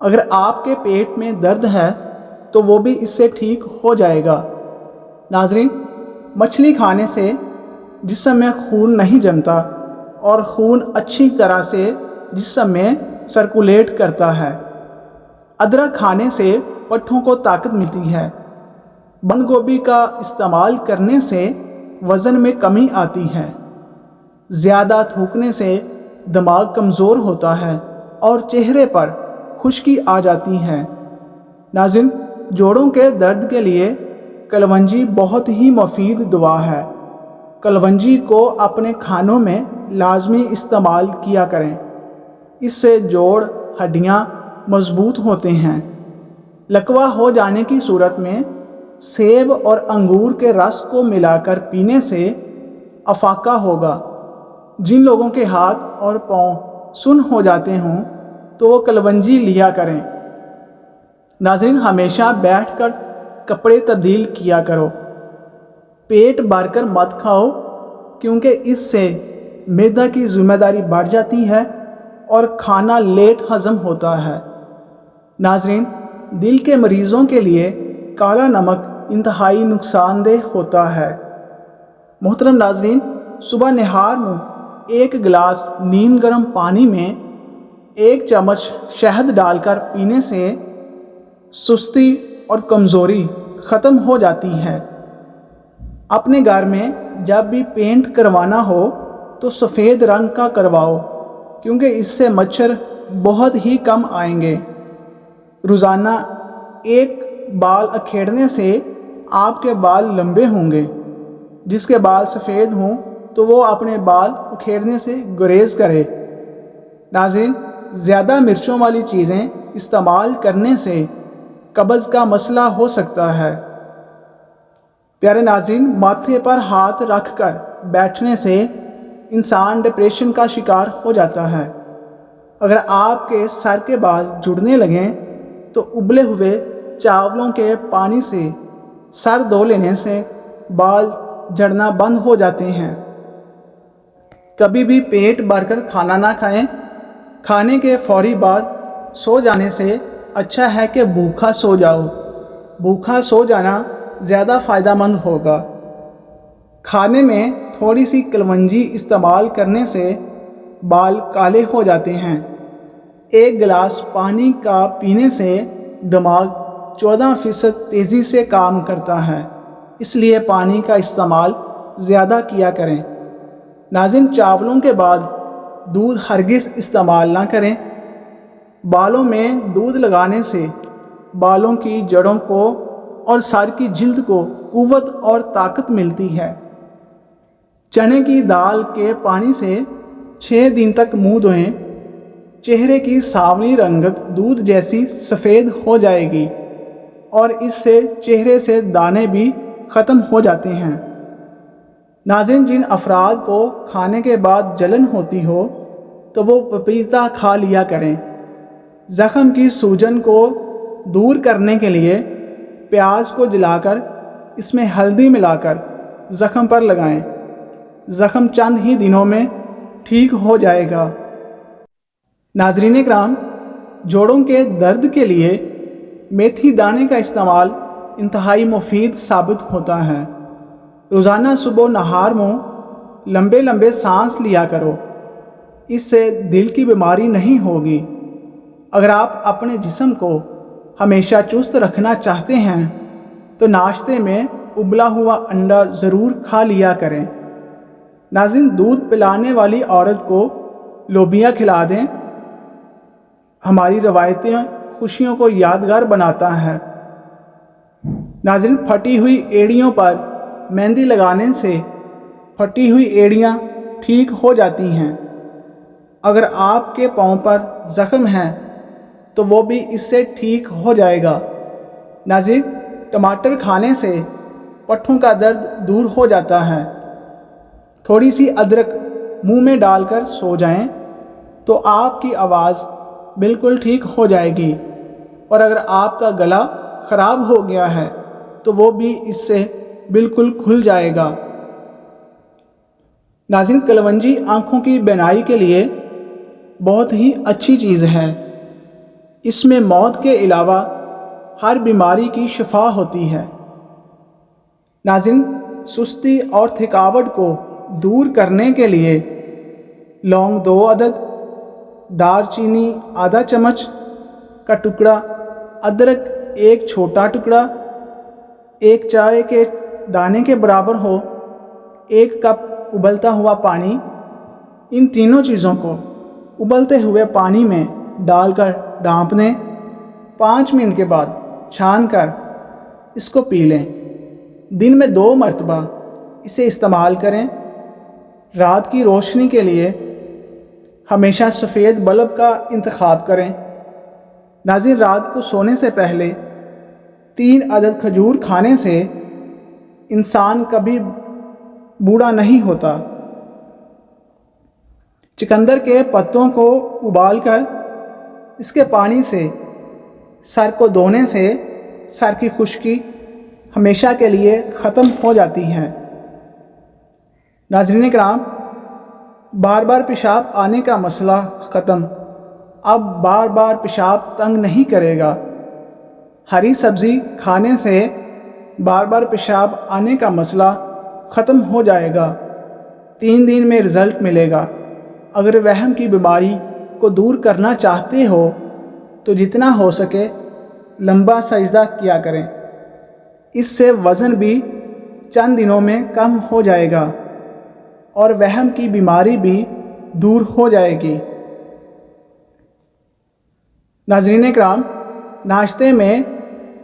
اگر آپ کے پیٹ میں درد ہے تو وہ بھی اس سے ٹھیک ہو جائے گا۔ ناظرین، مچھلی کھانے سے جسم میں خون نہیں جمتا اور خون اچھی طرح سے جسم میں سرکولیٹ کرتا ہے۔ ادرک کھانے سے پٹھوں کو طاقت ملتی ہے۔ بند گوبھی کا استعمال کرنے سے وزن میں کمی آتی ہے۔ زیادہ تھوکنے سے دماغ کمزور ہوتا ہے اور چہرے پر خشکی آ جاتی ہے۔ ناظرین، جوڑوں کے درد کے لیے کلونجی بہت ہی مفید دوا ہے۔ کلونجی کو اپنے کھانوں میں لازمی استعمال کیا کریں۔ اس سے جوڑ ہڈیاں مضبوط ہوتے ہیں۔ لکوہ ہو جانے کی صورت میں سیب اور انگور کے رس کو ملا کر پینے سے افاقہ ہوگا۔ جن لوگوں کے ہاتھ اور پاؤں سن ہو جاتے ہوں تو وہ کلونجی لیا کریں۔ ناظرین، ہمیشہ بیٹھ کر کپڑے تبدیل کیا کرو۔ پیٹ بھر کر مت کھاؤ کیونکہ اس سے معدہ کی ذمہ داری بڑھ جاتی ہے اور کھانا لیٹ ہضم ہوتا ہے۔ ناظرین، دل کے مریضوں کے لیے کالا نمک انتہائی نقصان دہ ہوتا ہے۔ محترم ناظرین، صبح نہار میں 1 گلاس نیم گرم پانی میں 1 چمچ شہد ڈال کر پینے سے سستی اور کمزوری ختم ہو جاتی ہے۔ اپنے گھر میں جب بھی پینٹ کروانا ہو تو سفید رنگ کا کرواؤ کیونکہ اس سے مچھر بہت ہی کم آئیں گے۔ روزانہ 1 بال اکھیڑنے سے آپ کے بال لمبے ہوں گے۔ جس کے بال سفید ہوں تو وہ اپنے بال اکھیڑنے سے گریز کرے۔ ناظرین، زیادہ مرچوں والی چیزیں استعمال کرنے سے قبض کا مسئلہ ہو سکتا ہے۔ پیارے ناظرین، ماتھے پر ہاتھ رکھ کر بیٹھنے سے انسان ڈپریشن کا شکار ہو جاتا ہے۔ اگر آپ کے سر کے بال جڑنے لگیں تو ابلے ہوئے چاولوں کے پانی سے سر دھو لینے سے بال جھڑنا بند ہو جاتے ہیں۔ کبھی بھی پیٹ بھر کر کھانا نہ کھائیں۔ کھانے کے فوری بعد سو جانے سے اچھا ہے کہ بھوکا سو جاؤ۔ بھوکا سو جانا زیادہ فائدہ مند ہوگا۔ کھانے میں تھوڑی سی کلونجی استعمال کرنے سے بال کالے ہو جاتے ہیں۔ 1 گلاس پانی کا پینے سے دماغ 14% تیزی سے کام کرتا ہے، اس لیے پانی کا استعمال زیادہ کیا کریں۔ ناظرین، چاولوں کے بعد دودھ ہرگز استعمال نہ کریں۔ بالوں میں دودھ لگانے سے بالوں کی جڑوں کو اور سر کی جلد کو قوت اور طاقت ملتی ہے۔ چنے کی دال کے پانی سے 6 دن تک منہ دھوئیں۔ چہرے کی سانولی رنگت دودھ جیسی سفید ہو جائے گی اور اس سے چہرے سے دانے بھی ختم ہو جاتے ہیں۔ ناظرین، جن افراد کو کھانے کے بعد جلن ہوتی ہو تو وہ پپیتا کھا لیا کریں۔ زخم کی سوجن کو دور کرنے کے لیے پیاز کو جلا کر اس میں ہلدی ملا کر زخم پر لگائیں۔ زخم چند ہی دنوں میں ٹھیک ہو جائے گا۔ ناظرین کرام، جوڑوں کے درد کے لیے میتھی دانے کا استعمال انتہائی مفید ثابت ہوتا ہے۔ روزانہ صبح نہار میں لمبے لمبے سانس لیا کرو، اس سے دل کی بیماری نہیں ہوگی۔ اگر آپ اپنے جسم کو ہمیشہ چست رکھنا چاہتے ہیں تو ناشتے میں ابلا ہوا انڈا ضرور کھا لیا کریں۔ ناظرین، دودھ پلانے والی عورت کو لوبیا کھلا دیں۔ ہماری روایتیں خوشیوں کو یادگار بناتا ہے۔ ناظرین، پھٹی ہوئی ایڑیوں پر مہندی لگانے سے پھٹی ہوئی ایڑیاں ٹھیک ہو جاتی ہیں۔ اگر آپ کے پاؤں پر زخم ہے تو وہ بھی اس سے ٹھیک ہو جائے گا۔ ناظرین، ٹماٹر کھانے سے پٹھوں کا درد دور ہو جاتا ہے۔ تھوڑی سی ادرک منہ میں ڈال کر سو جائیں تو آپ کی آواز بالکل ٹھیک ہو جائے گی، اور اگر آپ کا گلا خراب ہو گیا ہے تو وہ بھی اس سے بالکل کھل جائے گا۔ ناظرین، کلونجی آنکھوں کی بینائی کے لیے بہت ہی اچھی چیز ہے۔ اس میں موت کے علاوہ ہر بیماری کی شفا ہوتی ہے۔ ناظرین، سستی اور تھکاوٹ کو دور کرنے کے لیے لونگ 2 عدد، دار چینی آدھا چمچ کا ٹکڑا، ادرک 1 چھوٹا ٹکڑا، 1 چائے کے دانے کے برابر ہو، 1 کپ ابلتا ہوا پانی، ان تینوں چیزوں کو ابلتے ہوئے پانی میں ڈال کر ڈھانپ دیں۔ 5 منٹ کے بعد چھان کر اس کو پی لیں۔ دن میں 2 مرتبہ اسے استعمال کریں۔ رات کی روشنی کے لیے ہمیشہ سفید بلب کا انتخاب کریں۔ ناظرین، رات کو سونے سے پہلے 3 عدد کھجور کھانے سے انسان کبھی بوڑھا نہیں ہوتا۔ چقندر کے پتوں کو ابال کر اس کے پانی سے سر کو دھونے سے سر کی خشکی ہمیشہ کے لیے ختم ہو جاتی ہے۔ ناظرین کرام، بار بار پیشاب آنے کا مسئلہ ختم۔ اب بار بار پیشاب تنگ نہیں کرے گا۔ ہری سبزی کھانے سے بار بار پیشاب آنے کا مسئلہ ختم ہو جائے گا۔ 3 دن میں رزلٹ ملے گا۔ اگر وہم کی بیماری کو دور کرنا چاہتے ہو تو جتنا ہو سکے لمبا سجدہ کیا کریں۔ اس سے وزن بھی چند دنوں میں کم ہو جائے گا اور وہم کی بیماری بھی دور ہو جائے گی۔ ناظرین کرام، ناشتے میں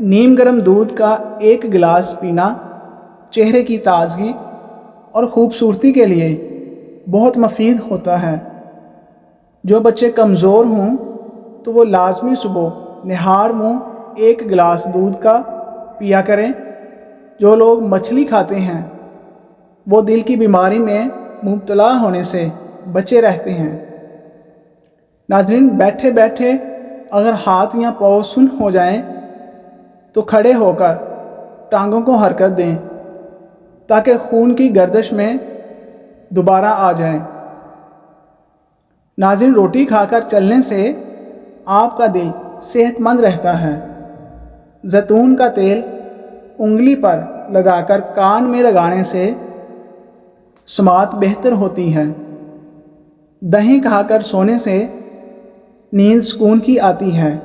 نیم گرم دودھ کا 1 گلاس پینا چہرے کی تازگی اور خوبصورتی کے لیے بہت مفید ہوتا ہے۔ جو بچے کمزور ہوں تو وہ لازمی صبح نہار منہ 1 گلاس دودھ کا پیا کریں۔ جو لوگ مچھلی کھاتے ہیں وہ دل کی بیماری میں مبتلا ہونے سے بچے رہتے ہیں۔ ناظرین، بیٹھے بیٹھے اگر ہاتھ یا پاؤں سن ہو جائیں تو کھڑے ہو کر ٹانگوں کو حرکت دیں تاکہ خون کی گردش میں دوبارہ آ جائیں۔ ناظرین، روٹی کھا کر چلنے سے آپ کا دل صحت مند رہتا ہے۔ زیتون کا تیل انگلی پر لگا کر کان میں لگانے سے سماعت بہتر ہوتی ہے۔ دہی کھا کر سونے سے نیند سکون کی آتی ہے۔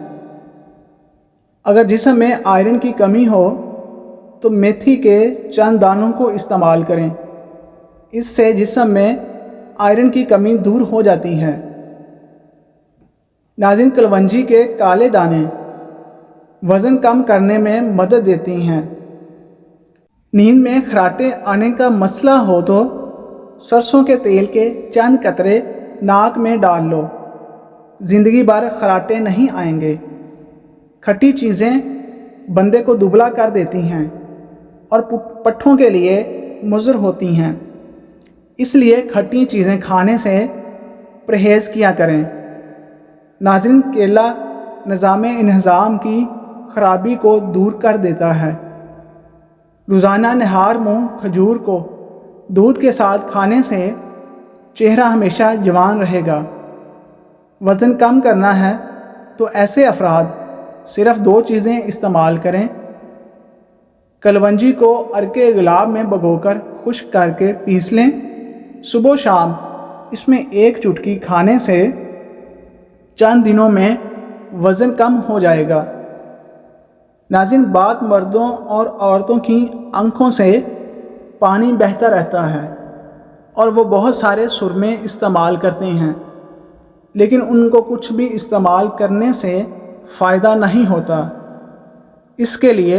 اگر جسم میں آئرن کی کمی ہو تو میتھی کے چند دانوں کو استعمال کریں۔ اس سے جسم میں آئرن کی کمی دور ہو جاتی ہے۔ ناظرین، کلونجی کے کالے دانے وزن کم کرنے میں مدد دیتی ہیں۔ نیند میں خراٹے آنے کا مسئلہ ہو تو سرسوں کے تیل کے چند قطرے ناک میں ڈال لو، زندگی بھر خراٹے نہیں آئیں گے۔ کھٹی چیزیں بندے کو دبلا کر دیتی ہیں اور پٹھوں کے لیے مضر ہوتی ہیں، اس لیے کھٹی چیزیں کھانے سے پرہیز کیا کریں۔ ناظرین، کیلا نظام انہضام کی خرابی کو دور کر دیتا ہے۔ روزانہ نہار منہ کھجور کو دودھ کے ساتھ کھانے سے چہرہ ہمیشہ جوان رہے گا۔ وزن کم کرنا ہے تو ایسے افراد صرف 2 چیزیں استعمال کریں۔ کلونجی کو عرقِ گلاب میں بھگو کر خشک کر کے پیس لیں۔ صبح و شام اس میں 1 چٹکی کھانے سے چند دنوں میں وزن کم ہو جائے گا۔ ناظرین، بعض مردوں اور عورتوں کی آنکھوں سے پانی بہتا رہتا ہے اور وہ بہت سارے سرمے استعمال کرتے ہیں، لیکن ان کو کچھ بھی استعمال کرنے سے فائدہ نہیں ہوتا۔ اس کے لیے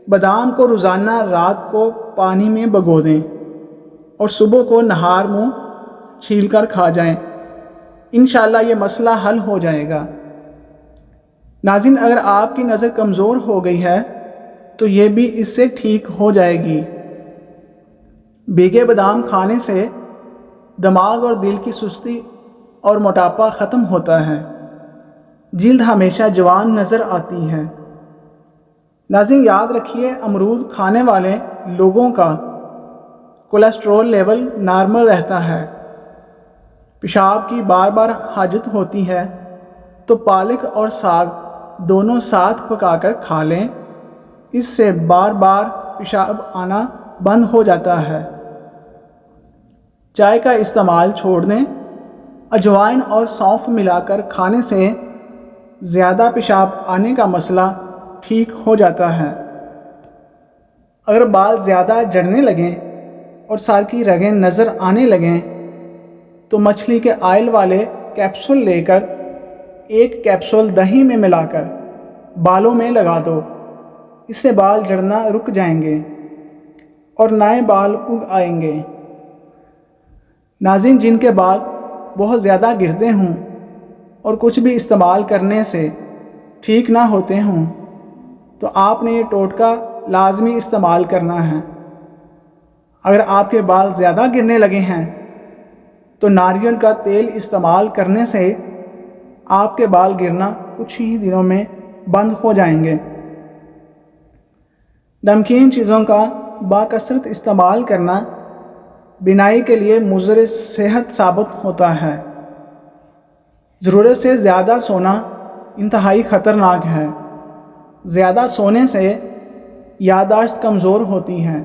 بادام کو روزانہ رات کو پانی میں بھگو دیں اور صبح کو نہار منہ چھیل کر کھا جائیں۔ انشاءاللہ یہ مسئلہ حل ہو جائے گا۔ ناظرین، اگر آپ کی نظر کمزور ہو گئی ہے تو یہ بھی اس سے ٹھیک ہو جائے گی۔ بھیگے بادام کھانے سے دماغ اور دل کی سستی اور موٹاپا ختم ہوتا ہے۔ جلد ہمیشہ جوان نظر آتی ہے۔ ناظرین، یاد رکھیے، امرود کھانے والے لوگوں کا کولیسٹرول لیول نارمل رہتا ہے۔ پیشاب کی بار بار حاجت ہوتی ہے تو پالک اور ساگ دونوں ساتھ پکا کر کھا لیں، اس سے بار بار پیشاب آنا بند ہو جاتا ہے۔ چائے کا استعمال چھوڑ دیں، اجوائن اور سونف ملا کر کھانے سے زیادہ پیشاب آنے کا مسئلہ ٹھیک ہو جاتا ہے۔ اگر بال زیادہ جڑنے لگیں اور سر کی رگیں نظر آنے لگیں تو مچھلی کے آئل والے کیپسول لے کر ایک کیپسول دہی میں ملا کر بالوں میں لگا دو، اس سے بال جڑنا رک جائیں گے اور نئے بال اگ آئیں گے۔ ناظرین، جن کے بال بہت زیادہ گرتے ہوں اور کچھ بھی استعمال کرنے سے ٹھیک نہ ہوتے ہوں تو آپ نے یہ ٹوٹکا لازمی استعمال کرنا ہے۔ اگر آپ کے بال زیادہ گرنے لگے ہیں تو ناریل کا تیل استعمال کرنے سے آپ کے بال گرنا کچھ ہی دنوں میں بند ہو جائیں گے۔ نمکین چیزوں کا باکثرت استعمال کرنا بینائی کے لیے مضر صحت ثابت ہوتا ہے۔ ضرورت سے زیادہ سونا انتہائی خطرناک ہے۔ زیادہ سونے سے یادداشت کمزور ہوتی ہے۔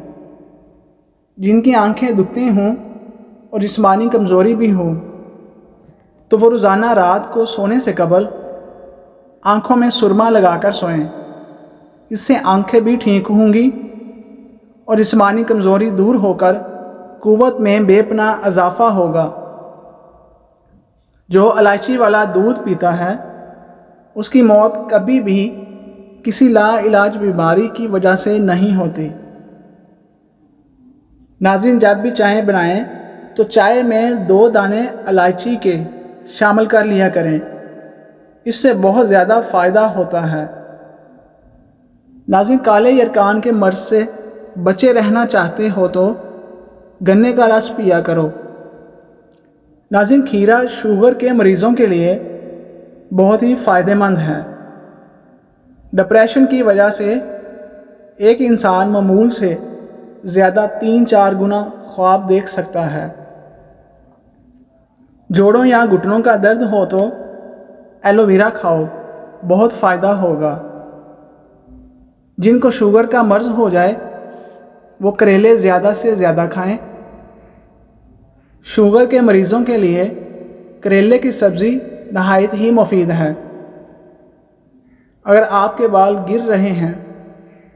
جن کی آنکھیں دکھتی ہوں اور جسمانی کمزوری بھی ہو تو وہ روزانہ رات کو سونے سے قبل آنکھوں میں سرما لگا کر سوئیں، اس سے آنکھیں بھی ٹھیک ہوں گی اور جسمانی کمزوری دور ہو کر قوت میں بے پناہ اضافہ ہوگا۔ جو الائچی والا دودھ پیتا ہے اس کی موت کبھی بھی کسی لا علاج بیماری کی وجہ سے نہیں ہوتی۔ ناظرین، جب بھی چائے بنائیں تو چائے میں 2 دانے الائچی کے شامل کر لیا کریں، اس سے بہت زیادہ فائدہ ہوتا ہے۔ ناظرین، کالے یرقان کے مرض سے بچے رہنا چاہتے ہو تو گنے کا رس پیا کرو۔ ناظرین، کھیرا شوگر کے مریضوں کے لیے بہت ہی فائدہ مند ہے۔ ڈپریشن کی وجہ سے ایک انسان معمول سے زیادہ 3-4 گنا خواب دیکھ سکتا ہے۔ جوڑوں یا گھٹنوں کا درد ہو تو ایلو ویرا کھاؤ، بہت فائدہ ہوگا۔ جن کو شوگر کا مرض ہو جائے وہ کریلے زیادہ سے زیادہ کھائیں۔ شوگر کے مریضوں کے لیے کریلے کی سبزی نہایت ہی مفید ہے۔ اگر آپ کے بال گر رہے ہیں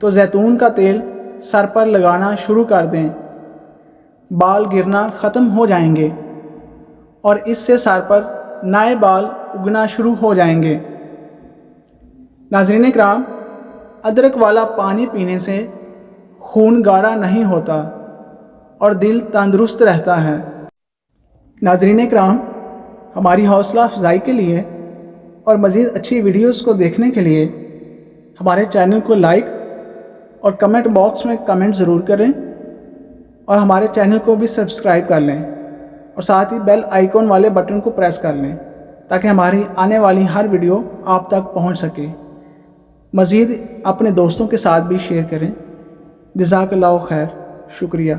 تو زیتون کا تیل سر پر لگانا شروع کر دیں، بال گرنا ختم ہو جائیں گے اور اس سے سر پر نئے بال اگنا شروع ہو جائیں گے۔ ناظرین کرام، ادرک والا پانی پینے سے خون گاڑھا نہیں ہوتا اور دل تندرست رہتا ہے۔ ناظرین کرام، ہماری حوصلہ افزائی کے لیے اور مزید اچھی ویڈیوز کو دیکھنے کے لیے ہمارے چینل کو لائک اور کمنٹ باکس میں کمنٹ ضرور کریں اور ہمارے چینل کو بھی سبسکرائب کر لیں اور ساتھ ہی بیل آئیکن والے بٹن کو پریس کر لیں تاکہ ہماری آنے والی ہر ویڈیو آپ تک پہنچ سکے۔ مزید اپنے دوستوں کے ساتھ بھی شیئر کریں۔ جزاک اللہ خیر، شکریہ۔